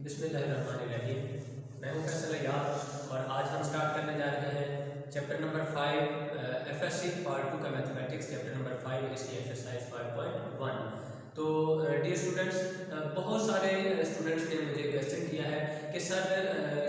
बिस्मिल्लाहिर्रहमानिर्रहीम। मैं हूं फैसल यार और आज हम स्टार्ट करने जा रहे हैं चैप्टर नंबर 5 एफएससी पार्ट 2 का मैथमेटिक्स चैप्टर नंबर 5 इसकी एक्सरसाइज 5.1। तो डियर स्टूडेंट्स, बहुत सारे स्टूडेंट्स ने मुझे क्वेश्चन किया है कि सर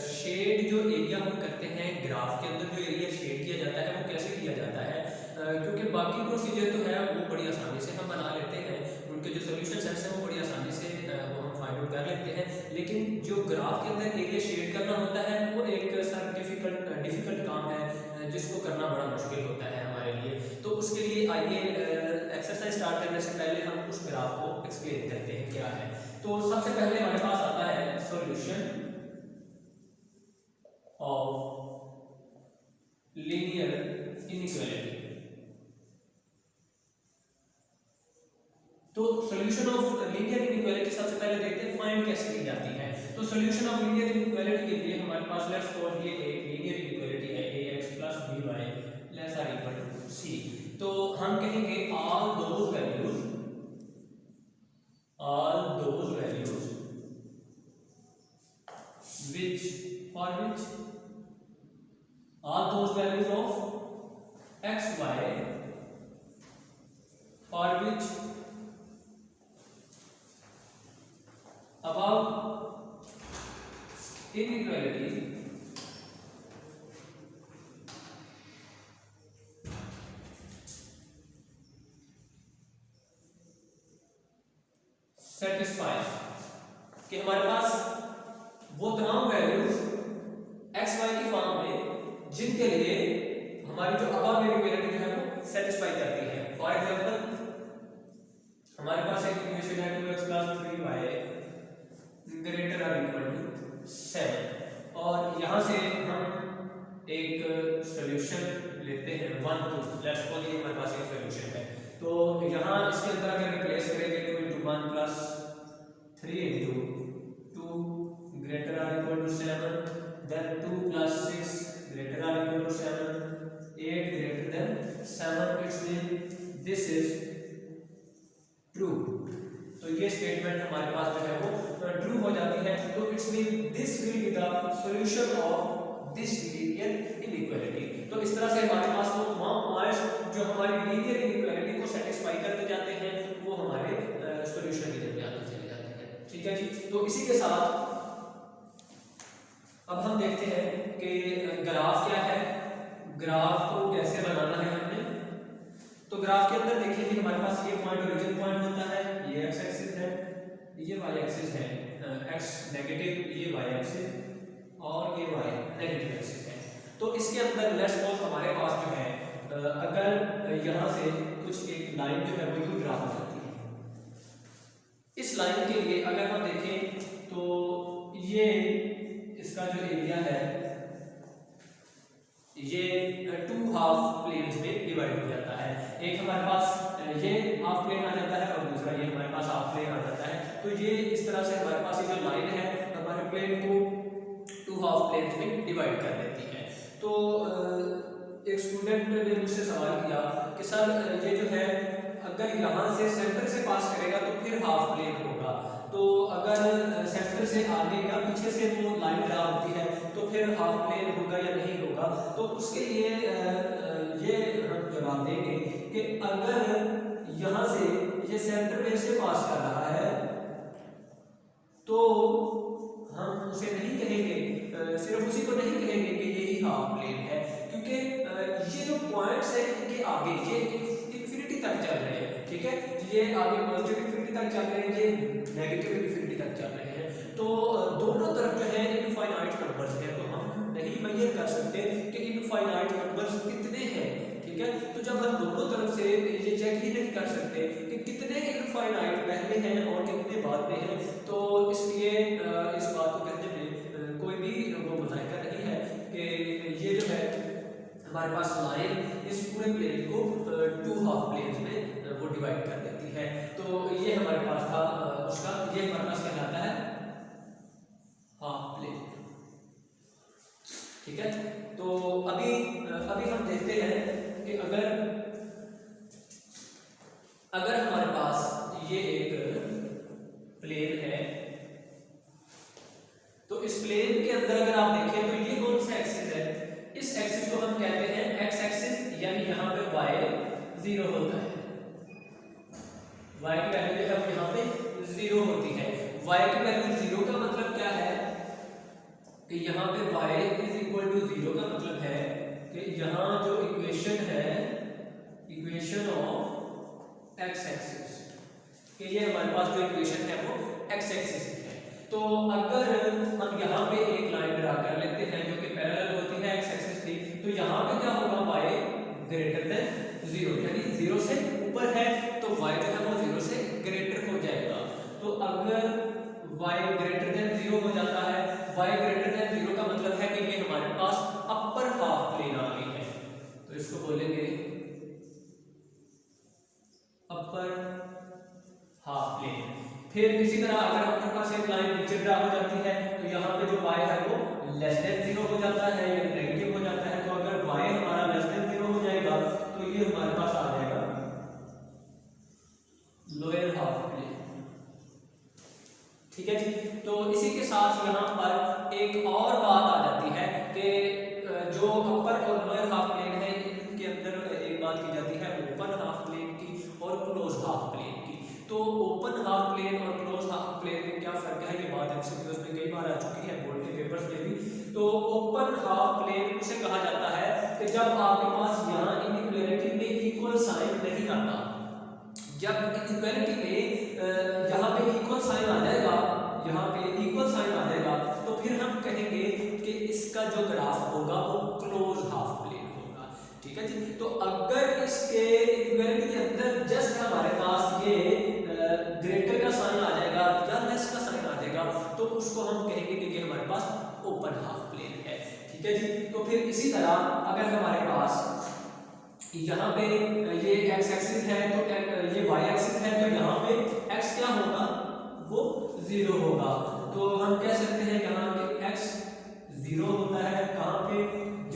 शेड जो एरिया हम करते हैं ग्राफ के अंदर, जो एरिया शेड किया जाता है वो कैसे किया जाता है, क्योंकि बाकी प्रोसीजर तो है वो बड़ी आसानी से हम बना लेते हैं, उनके जो सोल्यूशन सेट्स हैं वो बड़ी आसानी से वो हम फाइंड आउट कर लेते हैं, लेकिन जो ग्राफ के अंदर एरिया शेड करना होता है वो एक सर डिफिकल्ट काम है जिसको करना बड़ा मुश्किल होता है हमारे लिए। तो उसके लिए आइए एक्सरसाइज स्टार्ट करने से पहले हम उस ग्राफ को एक्सप्लेन करते हैं क्या है। तो सबसे पहले हमारे पास आता है सॉल्यूशन ऑफ लीनियर इनइक्वालिटी। तो सॉल्यूशन ऑफ लीनियर इनइक्वालिटी सबसे पहले देखते हैं फाइंड कैसे की जाती है। तो सॉल्यूशन ऑफ लीनियर इनइक्वालिटी के लिए हमारे पास लेट्स सपोज ये एक लीनियर इनइक्वालिटी है ax + by less or equal to c। तो हम कहेंगे all those values which for which all those values of x y for which above inequality satisfy कि हमारे पास वो तमाम वैल्यूज x y की फॉर्म में जिनके लिए हमारी जो अबव इनइक्वालिटी जो है वो सेटिस्फाई करती है। फॉर एग्जांपल हमारे पास एक इक्वेशन है 2x + 3y ग्रेटर और इक्वल टू 7 और यहां से हम एक सॉल्यूशन लेते हैं 1 2। लेट्स सपोज ये हमारे पास एक सॉल्यूशन है, तो यहां इसके अंदर अगर रिप्लेस करेंगे 2 * 1 + 3 * 2 greater or equal to 7, then 2 + 6 greater or equal to 7, 8 greater than 7, it's mean this is true। तो ये स्टेटमेंट हमारे पास जो है वो ट्रू हो जाती है। तो it's mean this will be the solution of this linear inequality. तो इस तरह से हमारे पास वो तमाम पॉइंट्स जो हमारी लीनियर इनइक्वालिटी को सेटिस्फाई करते जाते हैं वो हमारे सॉल्यूशन की तरफ आते चले जाते हैं। ठीक है जी। तो इसी के साथ अब हम देखते हैं कि ग्राफ क्या है, ग्राफ को कैसे बनाना है हमने। तो ग्राफ के अंदर देखिए कि हमारे पास ये पॉइंट ओरिजिन पॉइंट होता है, ये x एक्सिस है, ये y एक्सिस है, x नेगेटिव, ये y एक्सिस और ये y नेगेटिव एक्सिस है। तो इसके अंदर लेट्स सपोज हमारे पास जो है अगर यहां से कुछ एक लाइन जो है वो यूं ड्रा हो जाती है। इस लाइन के लिए अगर हम देखें तो ये इसका जो एरिया है ये 2 हाफ प्लेन्स में डिवाइड हो जाता है। एक हमारे पास ये हाफ प्लेन आ जाता है और दूसरा ये हमारे पास हाफ प्लेन आ जाता है। तो ये इस तरह से हमारे पास ये जो लाइन है हमारे प्लेन को 2 हाफ प्लेन्स में डिवाइड कर देती है। तो एक स्टूडेंट ने मुझसे सवाल किया कि सर ये जो है अगर यहाँ से सेंटर से पास करेगा तो फिर हाफ प्लेन होगा, तो अगर सेंटर से आगे या पीछे से वो लाइन ड्रा होती है तो फिर हाफ प्लेन होगा या नहीं होगा। तो उसके लिए ये हम जवाब देंगे कि अगर यहाँ से ये सेंटर में से पास कर रहा है तो हम उसे नहीं कहेंगे, सिर्फ उसी को नहीं कहेंगे कि यही हाफ प्लेन है, क्योंकि ये जो पॉइंट्स है इनके आगे ये इंफिनिटी तक चल रहे हैं। ठीक है, ये आगे पॉजिटिव इंफिनिटी तक चल रहे हैं, ये नेगेटिव इंफिनिटी तक चल रहे हैं। तो दोनों तरफ जो है इनफाइनाइट नंबर्स हैं, तो हम नहीं मेजर कर सकते कि इनफाइनाइट नंबर्स कितने हैं। ठीक है, तो जब हम दोनों तरफ से ये चेक ही नहीं कर सकते कि कितने इनफाइनाइट पहले हैं और कितने बाद में हैं, तो इसलिए इस बात को कहने में कोई भी वो मुज़ाहिरा नहीं है कि ये जो है हमारे पास लाइन इस पूरे प्लेन को 2 हाफ प्लेन्स में वो डिवाइड कर देती है। तो ये हमारे पास था उसका, ये हमारे पास कहलाता है हाफ प्लेन। ठीक है, तो अभी हम देखते हैं कि अगर हमारे पास ये एक प्लेन है इस प्लेन के अंदर अगर आप देखें तो ये कौन सा एक्सिस है, इस एक्सिस को हम कहते हैं एक्स एक्सिस, यानी यहाँ पे y 0 होता है, y की वैल्यू जो है वो यहाँ पे 0 होती है। y की वैल्यू 0 का मतलब क्या है कि यहाँ पे y इज इक्वल टू 0 का मतलब है कि यहाँ जो इक्वेशन है, इक्वेशन ऑफ x एक्सिस, कि ये हमारे पास जो इक्वेशन है वो x एक्सिस है। तो अगर हम यहाँ पे एक लाइन ड्रा कर लेते हैं जो कि पैरेलल होती है x एक्सिस की, तो यहाँ पे क्या होगा, y ग्रेटर देन 0, यानी 0 से ऊपर है तो y जो है वो 0 से ग्रेटर हो जाएगा। तो अगर y ग्रेटर देन 0 हो जाता है, y ग्रेटर देन 0 का मतलब है कि ये हमारे पास अपर हाफ प्लेन आ गई है, तो इसको बोलेंगे अपर हाफ प्लेन। फिर इसी तरह अगर हमारे पास एक लाइन नीचे ड्रा हो जाती है तो यहाँ पे जो y है वो लेस देन 0 हो जाता है या नेगेटिव हो जाता है। तो अगर y हमारा लेस देन 0 हो जाएगा तो ये हमारे पास आ जाएगा लोअर हाफ प्लेन। ठीक है जी। तो इसी के साथ यहाँ पर एक और बात आ जाती है कि जो अपर और लोअर हाफ प्लेन है इनके अंदर एक बात की जाती है ओपन हाफ प्लेन की और क्लोज हाफ प्लेन की। तो ओपन हाफ प्लेन और क्लोज हाफ प्लेन में क्या फर्क है, ये बात एमसीक्यूज में कई बार आ चुकी है, बोर्ड के पेपर्स में भी। तो ओपन हाफ प्लेन उसे कहा जाता है कि जब आपके पास यहाँ इनइक्वालिटी में इक्वल साइन नहीं आता, जब इनइक्वालिटी में यहाँ पे इक्वल साइन आ जाएगा, यहाँ पे इक्वल साइन आ जाएगा, तो फिर हम कहेंगे कि इसका जो ग्राफ होगा वो क्लोज हाफ प्लेन होगा। ठीक है जी। तो अगर इसके इनइक्वालिटी के अंदर जस्ट हमारे पास ये ग्रेटर का साइन आ जाएगा या लेस का साइन आ जाएगा तो उसको हम कहेंगे कि ये हमारे पास ओपन हाफ प्लेन है। ठीक है जी। तो फिर इसी तरह अगर हमारे पास यहाँ पे ये x एक्सिस है तो ये y एक्सिस है तो यहाँ पे x क्या होगा, वो 0 होगा। तो हम कह सकते हैं यहाँ पे x 0 होता है, कहाँ पे,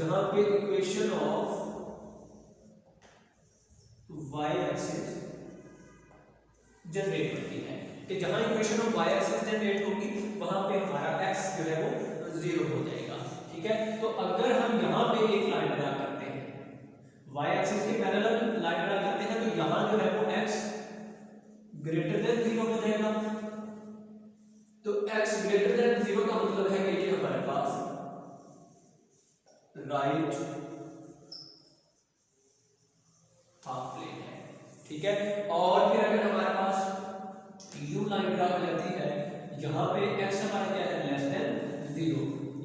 जहाँ पे equation of y axis generate होती है, कि जहां equation of y axis generate होगी वहां पे हमारा x जो है वो 0 हो जाएगा। ठीक है। तो अगर हम यहां पे एक लाइन ड्रा करते हैं, y एक्सिस के पैरेलल लाइन ड्रा करते हैं, तो यहां जो है वो x ग्रेटर देन 0 हो जाएगा। तो x ग्रेटर देन 0 का मतलब है कि ये हमारे पास राइट हाफ प्लेन है। ठीक है। और फिर अगर हमारे पास u लाइन ड्रा हो जाती है, यहाँ पे x हमारा क्या है, लेस देन 0,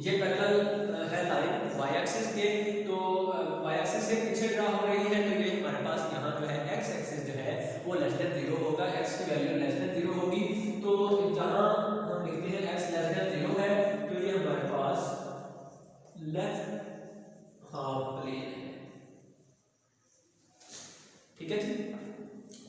ये पैरेलल है लाइन y एक्सिस के, तो y एक्सिस से पीछे ड्रा हो रही है, तो ये हमारे पास यहाँ जो है x एक्सिस जो है वो लेस देन 0 होगा, x की वैल्यू लेस देन 0 होगी। तो जहाँ हम लिखते हैं x लेस देन 0 है तो ये हमारे पास लेफ्ट हाफ प्लेन है। ठीक है जी।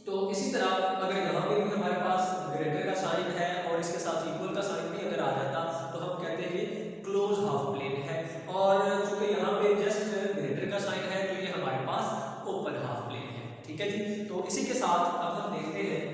तो इसी तरह अगर यहाँ पे भी हमारे पास ग्रेटर का साइन है और इसके साथ इक्वल का साइन भी अगर आ जाता तो हम कहते हैं ये क्लोज हाफ प्लेन है, और चूंकि यहाँ पे जस्ट ग्रेटर का साइन है तो ये हमारे पास ओपन हाफ प्लेन है। ठीक है जी। तो इसी के साथ अब हम देखते हैं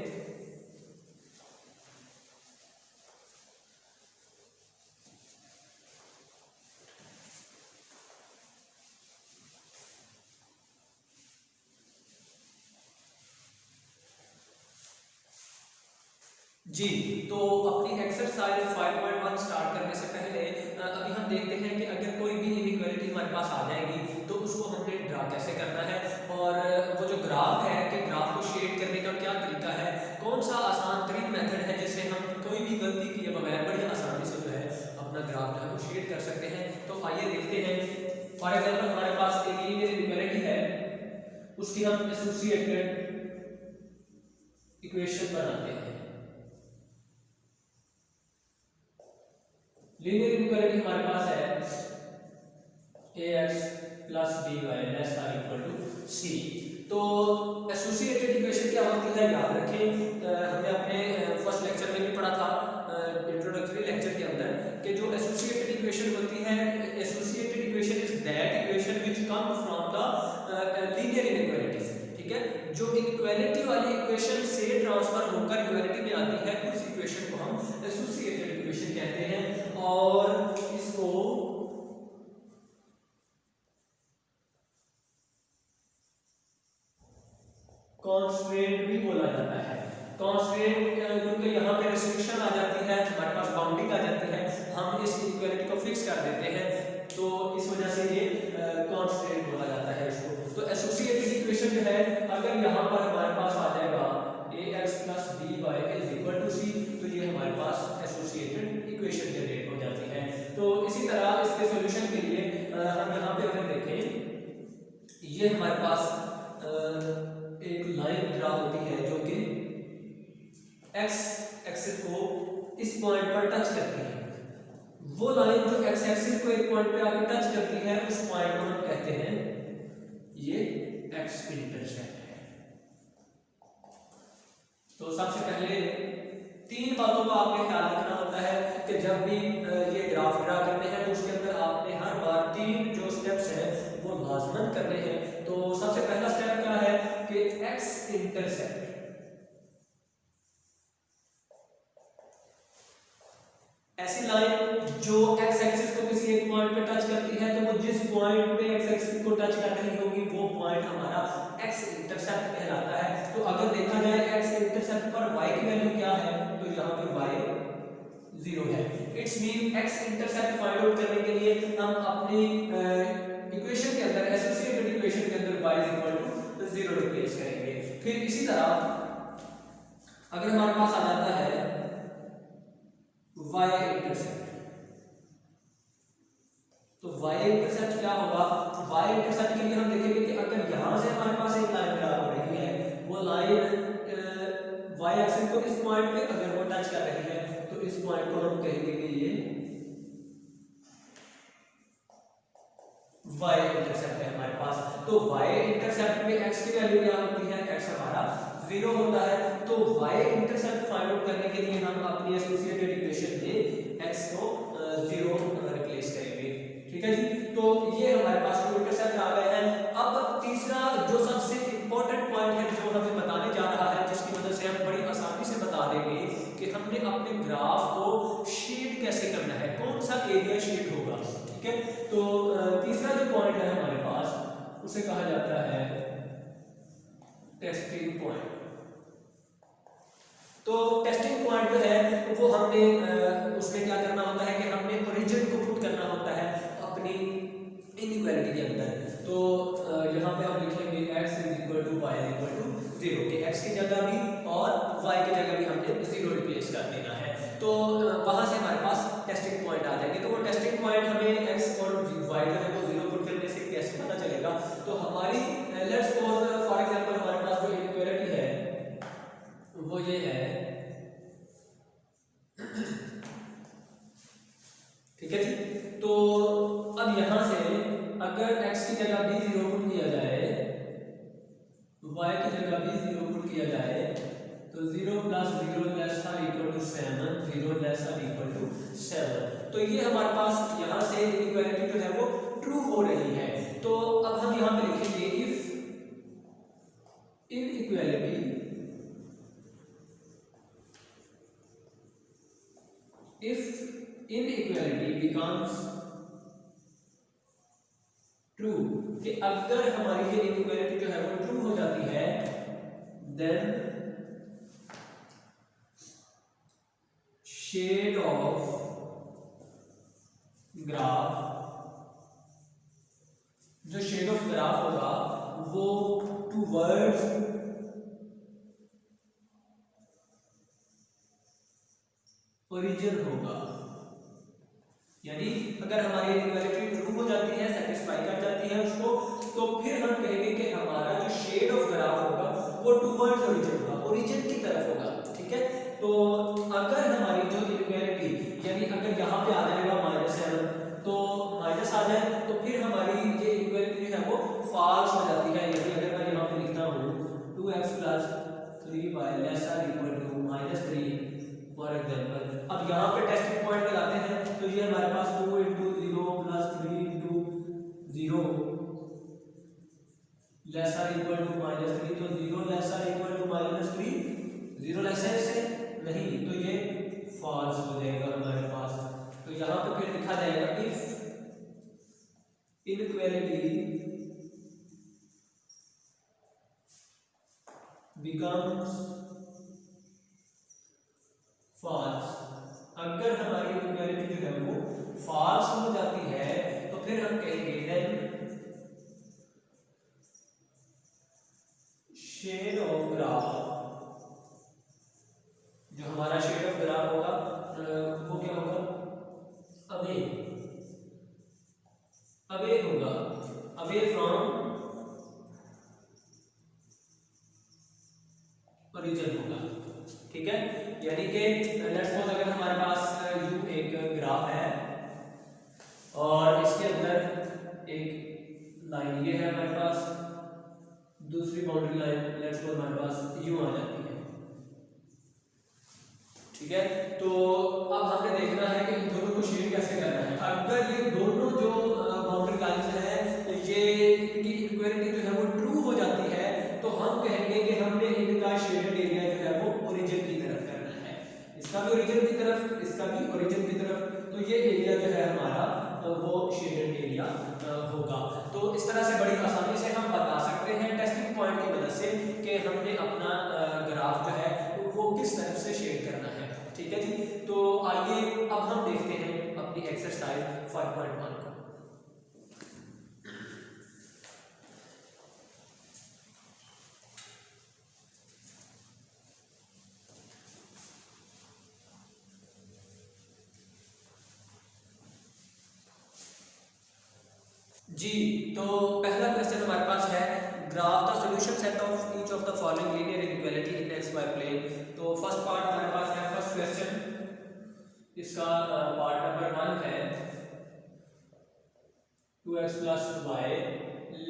जी। तो अपनी एक्सरसाइज 5.1 स्टार्ट करने से पहले अभी हम देखते हैं कि अगर कोई भी इनइक्वालिटी हमारे पास आ जाएगी तो उसको हमने ड्रा कैसे करना है, और वो जो ग्राफ है कि ग्राफ को शेड करने का क्या तरीका है, कौन सा आसान तरीन मेथड है जिससे हम कोई भी गलती किए बगैर बड़ी आसानी से जो है अपना ग्राफ जो है वो शेड कर सकते हैं। तो आइए देखते हैं। फॉर एग्जाम्पल हमारे पास एक लीनियर इनइक्वालिटी है, उसकी हम एसोसिएटेड इक्वेशन बनाते हैं। लीनियर इनइक्वालिटी हमारे पास है ax plus by less or equal to c। तो एसोसिएटेड इक्वेशन क्या होती है, याद रखें, हमने अपने फर्स्ट लेक्चर में भी पढ़ा था, इंट्रोडक्टरी लेक्चर के अंदर, कि जो एसोसिएटेड इक्वेशन होती है, associated equation is that equation which come from the linear inequalities. ठीक है। जो इनइक्वालिटी वाली इक्वेशन से ट्रांसफर होकर इक्वालिटी में आती है उस इक्वेशन को हम एसोसिएटेड इक्वेशन कहते हैं। और कॉन्स्ट्रेंट भी बोला जाता है। कॉन्स्ट्रेंट क्योंकि यहाँ पे रिस्ट्रिक्शन आ जाती है, हमारे पास बाउंडिंग आ जाती है, हम इस इक्वालिटी को फिक्स कर देते हैं, तो इस वजह से ये कॉन्स्ट्रेंट बोला जाता है इसको। तो एसोसिएटेड इक्वेशन जो है, अगर यहाँ पर हमारे पास आ जाएगा ax + by = c, तो ये हमारे पास एसोसिएटेड इक्वेशन जनरेट हो जाती है। तो इसी तरह इसके सॉल्यूशन के लिए हम यहाँ पे अगर देखें, ये हमारे पास एक लाइन ड्रा होती है जो कि x एक्सिस को इस पॉइंट पर टच करती है। वो लाइन जो x एक्सिस को एक पॉइंट पे आके टच करती है, उस पॉइंट को हम कहते हैं ये x इंटरसेप्ट है। तो सबसे पहले तीन बातों का आपने ख्याल रखना होता है कि जब भी ये ग्राफ ड्रा करते हैं तो उसके अंदर आपने हर बार तीन जो स्टेप्स हैं वो लाजमन करने हैं। तो सबसे पहला स्टेप क्या है कि x इंटरसेप्ट, ऐसी लाइन जो x एक्सिस को किसी एक पॉइंट पे टच करती है, तो वो जिस पॉइंट पे x एक्सिस को टच कर रही होगी वो पॉइंट हमारा x इंटरसेप्ट कहलाता है। तो अगर देखा जाए x इंटरसेप्ट पर y की वैल्यू क्या है, तो यहाँ पे y 0 है। It's mean x intercept find out करने के लिए हम अपनी इक्वेशन के अंदर, एसोसिएटेड इक्वेशन के अंदर y 0 रिप्लेस करेंगे। फिर इसी तरह अगर हमारे पास आ जाता है y इंटरसेप्ट, तो y इंटरसेप्ट क्या होगा, y इंटरसेप्ट के लिए हम देखेंगे कि अगर यहां से हमारे पास एक लाइन ड्रा हो रही है, वो लाइन y एक्सिस को इस पॉइंट पे अगर वो टच कर रही है, तो इस पॉइंट को हम कहेंगे कि ये y इंटरसेप्ट है हमारे पास। तो y इंटरसेप्ट में x की वैल्यू क्या होती है, x हमारा 0 होता है। तो y इंटरसेप्ट फाइंड आउट करने के लिए हम अपनी एसोसिएटेड इक्वेशन में x को 0 रिप्लेस करेंगे। ठीक है जी, तो ये हमारे पास जो इंटरसेप्ट आ गए हैं। अब तीसरा जो सबसे इंपॉर्टेंट पॉइंट है जो हमें बताने जा रहा है, जिसकी वजह से हम बड़ी आसानी से बता देंगे कि हमने अपने ग्राफ को शेड कैसे करना है, कौन सा एरिया शेड होगा। ठीक है, तो तीसरा जो पॉइंट है हमारे पास, उसे कहा जाता है टेस्टिंग पॉइंट। तो टेस्टिंग पॉइंट जो है वो हमने उसमें क्या करना होता है कि हमने ओरिजिन को पुट करना होता है अपनी इनइक्वालिटी के अंदर। तो यहाँ पे हम लिखेंगे x = y = 0, कि x की जगह भी और y की जगह भी हमने 0 रिप्लेस कर देना है। तो वहां से हमारे पास टेस्टिंग पॉइंट आ जाएंगे। तो वो टेस्टिंग पॉइंट हमें x और y जो है वो 0 पुट करने से कैसे पता चलेगा, तो हमारी लेट्स सपोज फॉर एग्जांपल हमारे पास जो इनइक्वालिटी है वो ये है, ठीक है जी। तो अब यहां से अगर x की जगह भी 0 पुट किया जाए, y की जगह भी 0 पुट किया जाए, तो 0 + 0 ≤ 7, 0 ≤ 7, तो ये हमारे पास यहां से इक्वालिटी जो है वो ट्रू हो रही है। तो अब हम यहां पे लिखेंगे इफ इनइक्वालिटी becomes ट्रू, कि अगर हमारी ये इनइक्वालिटी जो है वो ट्रू हो जाती है, देन शेड ऑफ ग्राफ, जो शेड ऑफ ग्राफ होगा वो टूवर्ड्स ओरिजिन होगा। यानी अगर हमारी इनइक्वालिटी ट्रू हो जाती है, सेटिस्फाई कर जाती है उसको, तो फिर हम कहेंगे कि हमारा जो शेड ऑफ ग्राफ होगा वो टूवर्ड्स ओरिजिन होगा, ओरिजिन की तरफ होगा। ठीक है, तो अगर हमारी जो इनइक्वालिटी, यानी अगर यहाँ पे आ जाएगा -7, तो माइनस आ जाए, तो फिर हमारी ये इनइक्वालिटी जो है वो फॉल्स हो जाती है। यानी अगर मैं यहाँ पे लिखता हूँ 2x + 3y ≤ -3 फॉर एग्जांपल, अब यहाँ पे टेस्टिंग पॉइंट लगाते हैं, तो ये हमारे पास 2 × 0 + 3 × 0 लेसर इक्वल टू -3, तो 0 लेसर इक्वल टू -3, 0 लेसर से नहीं, तो ये फॉल्स हो जाएगा हमारे पास। तो यहाँ पे फिर लिखा जाएगा इफ इनइक्वालिटी becomes false। अगर हमारी इक्वालिटी जो है वो false हो जाती है तो फिर हम कहेंगे then शेड ऑफ ग्राफ, जो हमारा शेड ऑफ ग्राफ होगा वो क्या होगा, अवे होगा, अवे फ्रॉम ओरिजिन होगा। ठीक है, यानी कि लेट्स सपोज अगर हमारे पास यू एक ग्राफ है और इसके अंदर एक लाइन ये है हमारे पास, दूसरी बाउंड्री लाइन लेट्स सपोज हमारे पास यूं आ जाती है। ठीक है, तो अब हमने देखना है कि इन दोनों को शेड कैसे करना है। अगर ये दोनों जो बाउंड्री लाइंस है ये इनकी इक्वालिटी जो है वो ट्रू हो जाती है तो हम कहेंगे कि हमने इनका शेडेड एरिया जो है वो ओरिजिन की तरफ करना है, इसका भी ओरिजिन की तरफ, इसका भी ओरिजिन की तरफ, तो ये एरिया जो है हमारा वो शेडेड एरिया होगा। तो इस तरह से बड़ी आसानी से हम बता सकते हैं टेस्टिंग पॉइंट की मदद से कि हमने अपना ग्राफ जो है वो किस तरफ से शेड करना है। ठीक है जी, तो आइए अब हम देखते हैं अपनी एक्सरसाइज 5.1 को। जी, तो पहला क्वेश्चन हमारे पास है graph the solution set of each of the following linear inequality in x y plane. तो फर्स्ट पार्ट हमारे पास है, फर्स्ट क्वेश्चन इसका पार्ट नंबर 1 है 2x plus y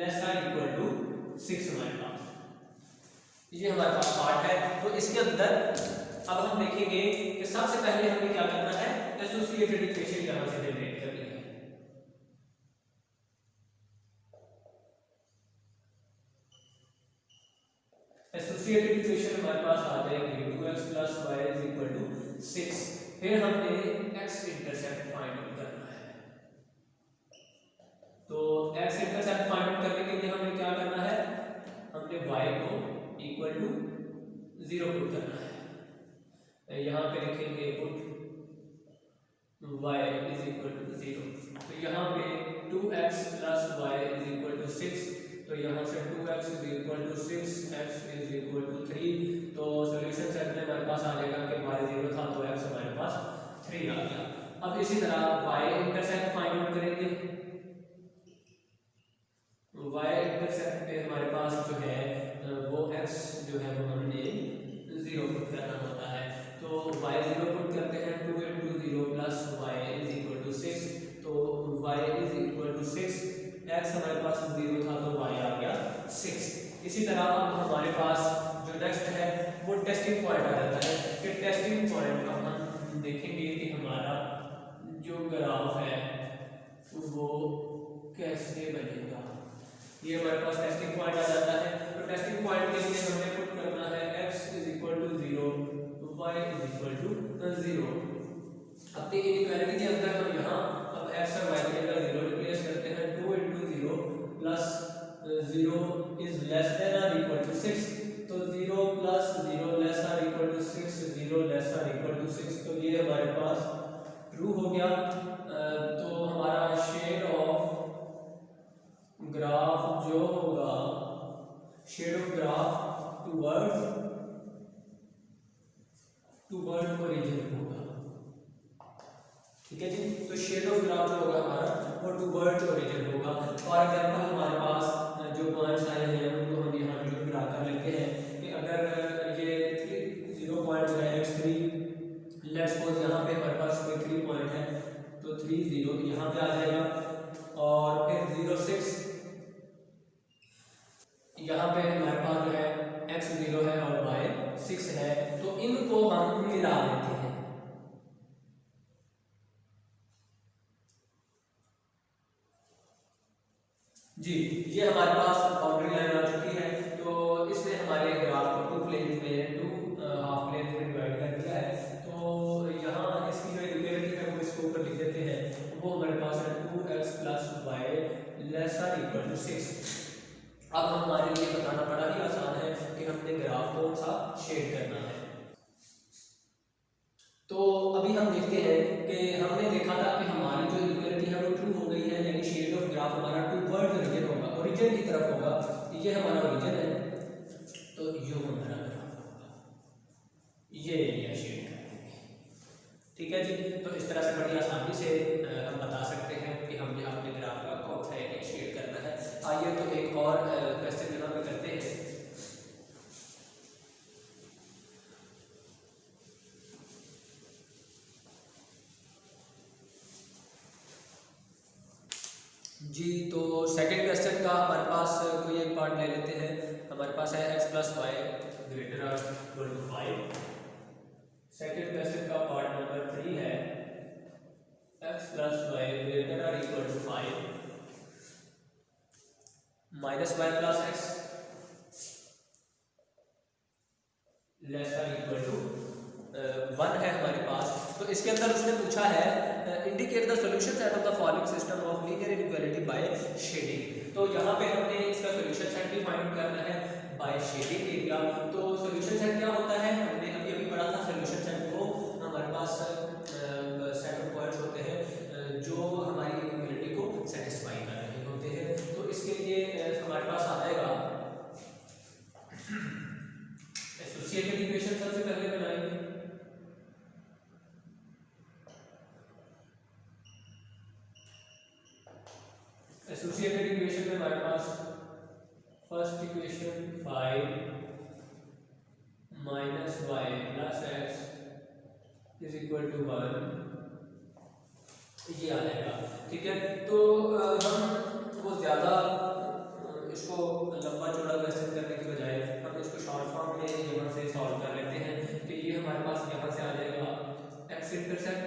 less than equal to 6 हमारे पास, ये हमारे पास पार्ट है। तो इसके अंदर अब हम देखेंगे कि सबसे पहले हमें क्या करना है, एसोसिएटेड इक्वेशन यहां से जनरेट करनी है। एसोसिएटेड इक्वेशन हमारे पास आ जाएगी 2x plus y is equal to 6। फिर हमने x इंटरसेप्ट फाइंड आउट करना है। तो x इंटरसेप्ट फाइंड आउट करने के लिए हमें क्या करना है, हमने y को इक्वल टू 0 पुट करना है। यहाँ पे लिखेंगे put y is equal to 0। तो यहाँ पे 2x plus y is equal to 6, तो यहाँ से 2x is equal to 6, x is equal to 3। तो सॉल्यूशन सेट में हमारे पास आ जाएगा कि y 0 था तो x हमारे पास 3 आ गया। अब इसी तरह y इंटरसेप्ट फाइंड आउट करेंगे। y इंटरसेप्ट पे हमारे पास जो है वो x जो है वो हमने 0 पुट करना होता है। तो y 0 पुट करते हैं, 2 into 0 plus y is equal to 6। तो y is equal to 6, x हमारे पास 0 था तो y आ गया 6। इसी तरह अब हमारे पास जो नेक्स्ट है वो टेस्टिंग पॉइंट आ जाता है कि टेस्टिंग पॉइंट अब हम देखेंगे कि हमारा जो ग्राफ है वो कैसे बनेगा। ये हमारे पास टेस्टिंग पॉइंट आ जाता है। तो टेस्टिंग पॉइंट के लिए हमें पुट करना है x is equal to 0, y is equal to 0। अपनी इनइक्वालिटी के अंदर हम यहाँ अब x और y की जगह 0 रिप्लेस करते हैं। 2 into 0 plus 0 is less than और इक्वल टू 6। तो 0 प्लस 0 लेस और इक्वल टू 6, 0 लेस और इक्वल टू 6। तो ये हमारे पास ट्रू हो गया। तो हमारा शेड ऑफ ग्राफ जो होगा, shade of graph towards origin होगा। ठीक है जी, तो शेड ऑफ ग्राफ जो होगा हमारा वो टुवर्ड्स ओरिजिन होगा। फॉर एग्जांपल हमारे पास जो पॉइंट्स आए हैं उनको हम यहाँ जो ड्रा कर लेते हैं कि अगर ये 0 पॉइंट है x3, लेट्स सपोज यहाँ पे हमारे पास कोई 3 पॉइंट है तो 3 0 यहाँ पे आ जाएगा, और फिर 0 6 यहाँ पे हमारे पास जो है x 0 है और y 6 है। तो इनको हम मिला लेते हैं। जी, ये हमारे पास बाउंड्री लाइन आ चुकी है। तो इसने हमारे ग्राफ को 2 प्लेन में 2 हाफ प्लेन में डिवाइड कर दिया है। तो यहाँ इसकी जो इक्वालिटी है वो इसके ऊपर लिख देते हैं। वो हमारे पास है 2x प्लस वाई लेस और इक्वल टू 6। अब हमारे लिए बताना बड़ा ही आसान है कि हमने ग्राफ कौन सा शेड करना है। तो अभी हम देखते हैं कि हमने देखा था कि हमारी जो इक्वालिटी है वो ट्रू हो गई है, यानी शेड ऑफ ग्राफ हमारा टूवर्ड्स ओरिजिन होगा, ओरिजिन की तरफ होगा। ये हमारा ओरिजिन है, तो ये हमारा ग्राफ होगा, ये एरिया शेड कर देंगे। ठीक है जी, तो इस तरह से बड़ी आसानी से हम बता सकते हैं कि हमने अपने ग्राफ का कौन सा एरिया शेड करना है। आइए तो एक और क्वेश्चन यहाँ पे करते हैं। जी, तो सेकंड क्वेश्चन का हमारे पास कोई एक पार्ट ले लेते हैं। हमारे पास है x + y greater or equal to 5। Second question का पार्ट नंबर 3 है x + y greater or equal to 5 minus y + x less or equal to 1 है हमारे पास। तो इसके अंदर उसने पूछा है indicate the solution set of the following system of linear inequality by shading. तो यहाँ पे हमने इसका सॉल्यूशन सेट भी फाइंड करना है बाय शेडिंग एरिया। तो सॉल्यूशन सेट क्या होता है, हमने अभी पढ़ा था। सॉल्यूशन सेट को हमारे पास सेट ऑफ पॉइंट्स होते हैं जो हमारी इनइक्वालिटी को सेटिस्फाई कर रहे होते हैं। तो इसके लिए हमारे पास आ जाएगा एसोसिएटेड इक्वेशन। सबसे पहले बनाएंगे एसोसिएटेड इक्वेशन में हमारे पास first equation 5 minus y plus x is equal to 1, ये आ जाएगा। ठीक है, तो हम वो ज़्यादा इसको लंबा चौड़ा क्वेश्चन करने के बजाय हम इसको शॉर्ट फॉर्म में यहाँ से सॉल्व कर लेते हैं। तो ये हमारे पास यहाँ से आ जाएगा x इंटरसेप्ट,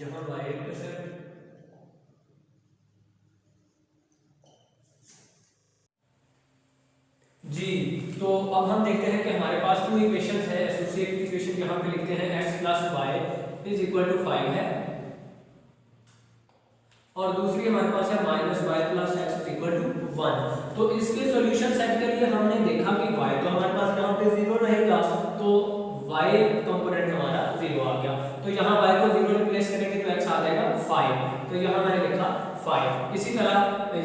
यहाँ y इंटरसेप्ट, जी। तो अब हम देखते हैं कि हमारे पास टू इक्वेशंस है। एसोसिएटेड इक्वेशन यहाँ पे लिखते हैं x + y is equal to 5 है, और दूसरी हमारे पास है minus y + x is equal to 1। तो इसके सॉल्यूशन सेट के लिए हमने देखा कि y तो हमारे पास यहाँ पे 0 रहेगा, तो y कंपोनेंट हमारा 0 आ गया। तो यहाँ y को 0 रिप्लेस करेंगे तो x आ जाएगा 5, तो यहाँ मैंने लिखा 5। इसी तरह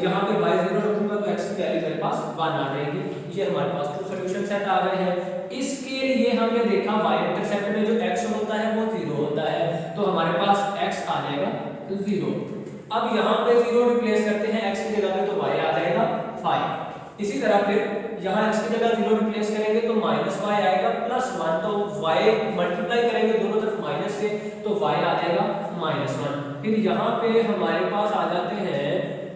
यहाँ पे y 0 रखूंगा तो x की वैल्यू मेरे पास 1 आ जाएगी। ये हमारे पास टू सॉल्यूशन सेट आ गए हैं। इसके लिए हमने देखा y इंटरसेप्ट में जो x होता है वो 0 होता है, तो हमारे पास x आ जाएगा 0। अब यहाँ पे 0 रिप्लेस करते हैं x की जगह पे, तो y आ जाएगा 5। इसी तरह फिर यहाँ x की जगह 0 रिप्लेस करेंगे तो माइनस y आएगा प्लस 1, तो y मल्टीप्लाई करेंगे दोनों तरफ माइनस से, तो y आ जाएगा -1। फिर यहाँ पे हमारे पास आ जाते हैं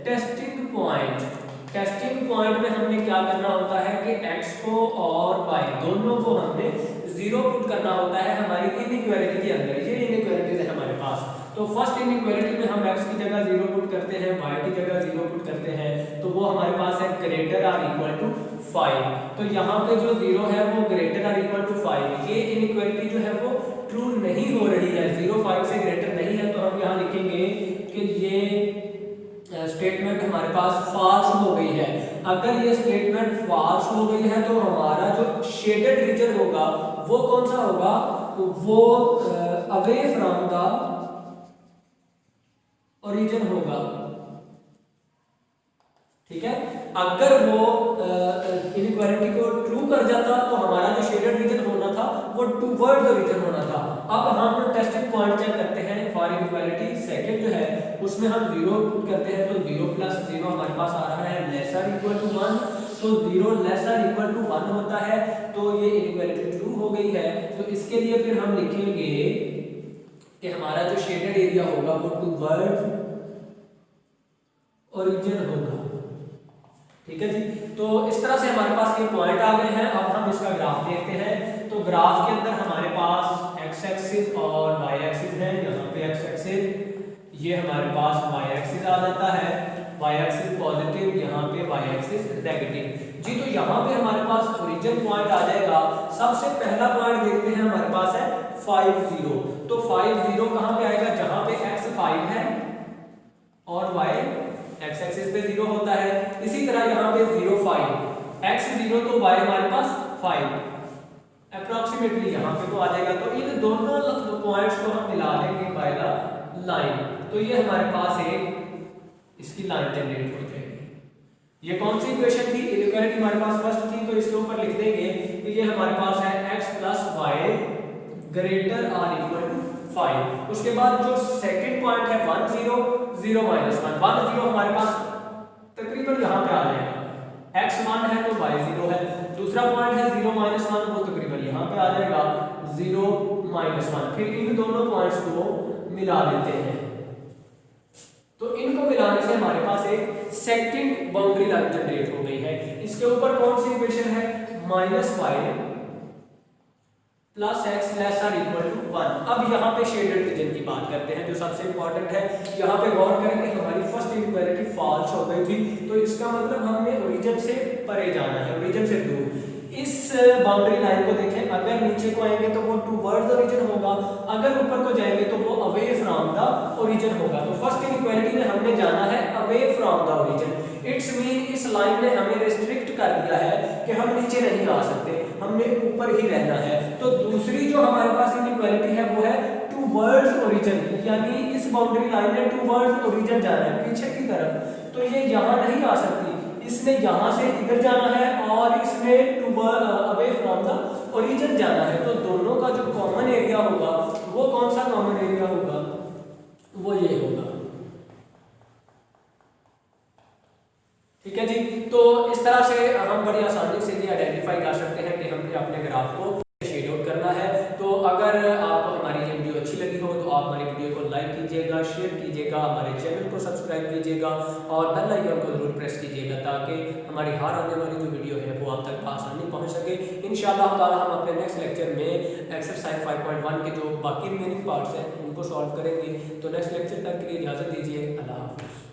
टेस्टिंग पॉइंट। टेस्टिंग पॉइंट में हमने क्या करना होता है कि x को और y दोनों को हमने 0 पुट करना होता है हमारी इनइक्वालिटी के अंदर। ये इनइक्वालिटी है हमारे पास। तो फर्स्ट इनइक्वालिटी में हम x की जगह 0 पुट करते हैं, y की जगह 0 पुट करते हैं, तो वो हमारे पास है ग्रेटर आर इक्वल टू 5। तो यहाँ पे जो 0 है वो ग्रेटर आर इक्वल टू 5, ये इनइक्वालिटी जो है वो ट्रू नहीं हो रही है, 0 5 से ग्रेटर नहीं है। तो हम यहाँ लिखेंगे कि ये स्टेटमेंट हमारे पास फॉल्स हो गई है। अगर ये स्टेटमेंट फॉल्स हो गई है तो हमारा जो शेडेड रीजन होगा वो कौन सा होगा, तो वो अवे फ्रॉम द ओरिजिन होगा। ठीक है, अगर वो इनइक्वालिटी को ट्रू कर जाता तो हमारा जो शेडेड रीजन होना था वो टूवर्ड्स ओरिजिन होना था। अब हम टेस्टिंग पॉइंट चेक करते हैं फॉर इनइक्वालिटी। सेकंड जो है उसमें हम 0 पुट करते हैं, तो 0 + 0 हमारे पास आ रहा है लेसर इक्वल टू 1, तो 0 लेसर इक्वल टू 1 होता है, तो ये इनइक्वालिटी ट्रू हो गई है। तो इसके लिए फिर हम लिखेंगे कि हमारा जो शेडेड एरिया होगा वो टूवर्ड्स ओरिजिन होगा। ठीक है जी, तो इस तरह से हमारे पास ये पॉइंट आ गए हैं। अब हम इसका ग्राफ देखते हैं। तो ग्राफ के अंदर हमारे पास x एक्सिस और y एक्सिस है। यहाँ पे x एक्सिस, ये हमारे पास y एक्सिस आ जाता है, y एक्सिस पॉजिटिव, यहाँ पे y एक्सिस नेगेटिव। जी, तो यहाँ पे हमारे पास ओरिजिन पॉइंट आ जाएगा। सबसे पहला पॉइंट देखते हैं, हमारे पास है 5 0। तो 5 0 कहाँ पे आएगा, जहाँ पे x 5 है और y x एक्सिस पे 0 होता है। इसी तरह यहाँ पे 0 5 x 0 तो y हमारे पास 5 अप्रोक्सीमेटली यहाँ पे तो आ जाएगा। तो इन दोनों पॉइंट्स को हम मिला लेंगे बाय द लाइन, तो ये हमारे पास एक इसकी लाइन जनरेट हो जाएगी। ये कौन सी इक्वेशन थी? इनइक्वालिटी हमारे पास फर्स्ट थी, तो इसके ऊपर लिख देंगे कि ये हमारे पास है x plus y greater or equal to 5। उसके बाद जो सेकंड पॉइंट है 1 0 0 माइनस 1 1 0 हमारे पास तकरीबन यहाँ पे आ जाएगा, x 1 है तो y 0 है। दूसरा पॉइंट है 0 माइनस 1, वो तकरीबन यहाँ पे आ जाएगा 0 माइनस 1। फिर इन दोनों पॉइंट्स को मिला लेते हैं, तो इनको मिलाने से हमारे पास एक सेकंड बाउंड्री लाइन जनरेट हो गई है। इसके ऊपर कौन सी इक्वेशन है? Minus y plus x less or equal to 1। अब यहाँ पे शेडेड रीजन की बात करते हैं जो सबसे इंपॉर्टेंट है। यहाँ पे गौर करें कि हमारी फर्स्ट इनइक्वालिटी फॉल्स हो गई थी, तो इसका मतलब हमें ओरिजिन से परे जाना है, ओरिजिन से दूर। इस बाउंड्री लाइन को देखें, अगर नीचे को आएंगे तो वो टुवर्ड्स ओरिजिन होगा, अगर ऊपर को जाएंगे तो वो अवे फ्रॉम द ओरिजिन होगा। तो फर्स्ट इनइक्वालिटी में हमने जाना है away from the origin. It's mean इस लाइन ने हमें रिस्ट्रिक्ट कर दिया है कि हम नीचे नहीं आ सकते, हमने ऊपर ही रहना है। तो दूसरी जो हमारे पास इनइक्वालिटी है वो है टुवर्ड्स ओरिजिन, यानी इस बाउंड्री लाइन ने टुवर्ड्स ओरिजिन जाना है, पीछे की तरफ। तो ये यहाँ नहीं आ सकती, इसने यहाँ से इधर जाना है और इसने अवे फ्रॉम द ओरिजिन जाना है। तो दोनों का जो कॉमन एरिया होगा वो कौन सा कॉमन एरिया होगा? वो ये होगा। ठीक है जी। तो इस तरह से हम बड़ी आसानी से ये आइडेंटिफाई कर सकते हैं कि हमने अपने ग्राफ को शेड आउट करना है। तो अगर आपको हमारी ये वीडियो अच्छी लगी हो तो आप हमारी वीडियो को लाइक कीजिएगा, शेयर कीजिएगा, हमारे चैनल को सब्सक्राइब कीजिएगा और बेल आइकन को जरूर प्रेस कीजिएगा ताकि हमारी हर आने वाली जो वीडियो है वो आप तक आसानी पहुंच सके। इंशाअल्लाह ताला हम अपने नेक्स्ट लेक्चर में एक्सरसाइज 5.1 के जो बाकी रिमेनिंग पार्ट्स हैं उनको सॉल्व करेंगे। तो नेक्स्ट लेक्चर तक के लिए इजाज़त दीजिए। अल्लाह हाफ़िज़।